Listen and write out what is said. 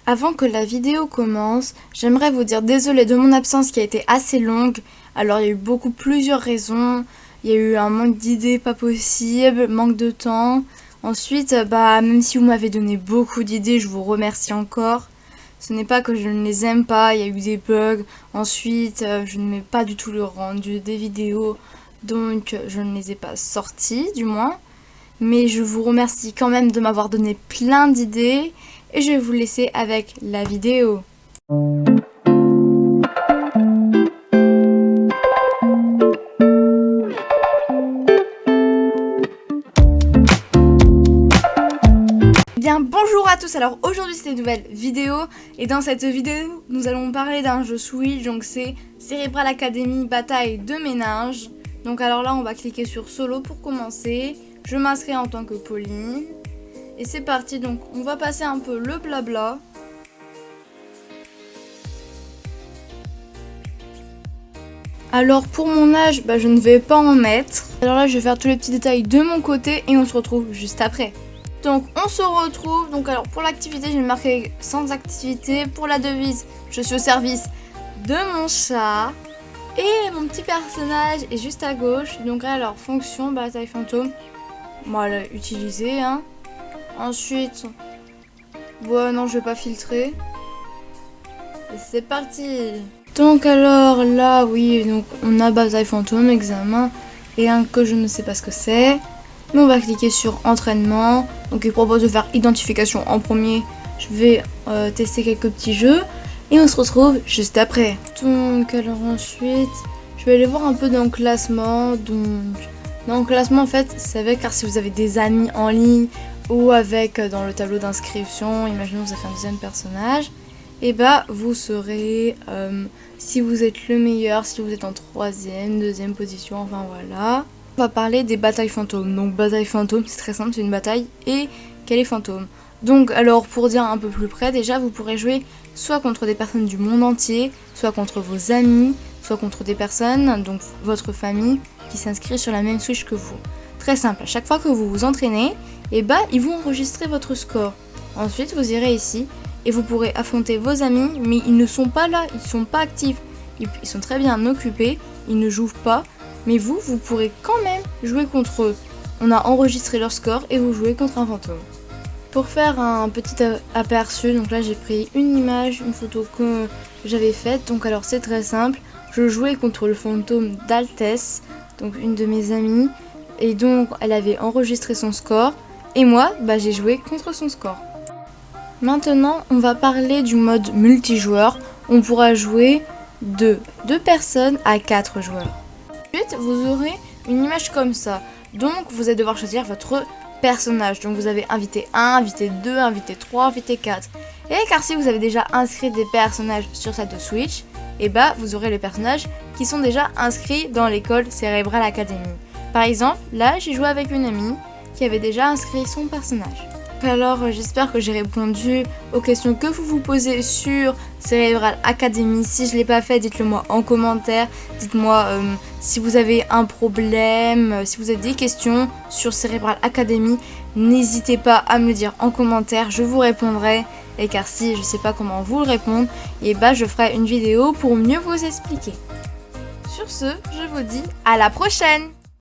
Avant que la vidéo commence, j'aimerais vous dire désolé de mon absence qui a été assez longue. Alors il y a eu plusieurs raisons. Il y a eu un manque d'idées pas possible, manque de temps. Ensuite, même si vous m'avez donné beaucoup d'idées, je vous remercie encore. Ce n'est pas que je ne les aime pas, il y a eu des bugs. Ensuite, je ne mets pas du tout le rendu des vidéos, donc je ne les ai pas sorties du moins. Mais je vous remercie quand même de m'avoir donné plein d'idées et je vais vous laisser avec la vidéo. Bien, bonjour à tous. Alors aujourd'hui c'est une nouvelle vidéo et dans cette vidéo nous allons parler d'un jeu Switch, donc c'est Cerebral Academy Bataille de ménage. Donc alors là on va cliquer sur solo pour commencer. Je m'inscris en tant que Pauline et c'est parti. Donc on va passer un peu le blabla. Alors pour mon âge, je ne vais pas en mettre. Alors là je vais faire tous les petits détails de mon côté et on se retrouve juste après. Donc on se retrouve, alors pour l'activité je vais marquer sans activité. Pour la devise, je suis au service de mon chat. Et mon petit personnage est juste à gauche. Donc là alors fonction, bataille fantôme. Voilà, utiliser hein. Ensuite, non je vais pas filtrer. Et c'est parti. Donc alors là oui, donc on a bataille fantôme, examen. Et un que je ne sais pas ce que c'est. Mais on va cliquer sur entraînement. Donc il propose de faire identification en premier. Je vais tester quelques petits jeux. Et on se retrouve juste après. Donc alors ensuite, je vais aller voir un peu dans le classement. Donc dans le classement en fait, c'est avec, car si vous avez des amis en ligne ou avec dans le tableau d'inscription, imaginons que vous avez fait un deuxième personnage. Et vous serez, si vous êtes le meilleur, si vous êtes en troisième, deuxième position, enfin voilà. On va parler des batailles fantômes. Donc bataille fantôme, c'est très simple, c'est une bataille et quel est fantôme. Donc alors pour dire un peu plus près, déjà vous pourrez jouer soit contre des personnes du monde entier, soit contre vos amis, soit contre des personnes, donc votre famille, qui s'inscrit sur la même Switch que vous. Très simple, à chaque fois que vous vous entraînez, ils vont enregistrer votre score. Ensuite vous irez ici et vous pourrez affronter vos amis, mais ils ne sont pas là, ils ne sont pas actifs. Ils sont très bien occupés, ils ne jouent pas. Mais vous pourrez quand même jouer contre eux. On a enregistré leur score et vous jouez contre un fantôme. Pour faire un petit aperçu, donc là j'ai pris une image, une photo que j'avais faite. Donc alors c'est très simple, je jouais contre le fantôme d'Altesse, donc une de mes amies. Et donc elle avait enregistré son score et moi j'ai joué contre son score. Maintenant on va parler du mode multijoueur. On pourra jouer de 2 personnes à 4 joueurs. Ensuite, vous aurez une image comme ça. Donc, vous allez devoir choisir votre personnage. Donc, vous avez invité 1, invité 2, invité 3, invité 4. Et car si vous avez déjà inscrit des personnages sur cette Switch, vous aurez les personnages qui sont déjà inscrits dans l'école Cerebral Academy. Par exemple, là, j'ai joué avec une amie qui avait déjà inscrit son personnage. Alors j'espère que j'ai répondu aux questions que vous vous posez sur Cerebral Academy. Si je ne l'ai pas fait, dites-le moi en commentaire. Dites-moi si vous avez un problème, si vous avez des questions sur Cerebral Academy. N'hésitez pas à me le dire en commentaire, je vous répondrai. Et car si je ne sais pas comment vous le répondre, je ferai une vidéo pour mieux vous expliquer. Sur ce, je vous dis à la prochaine!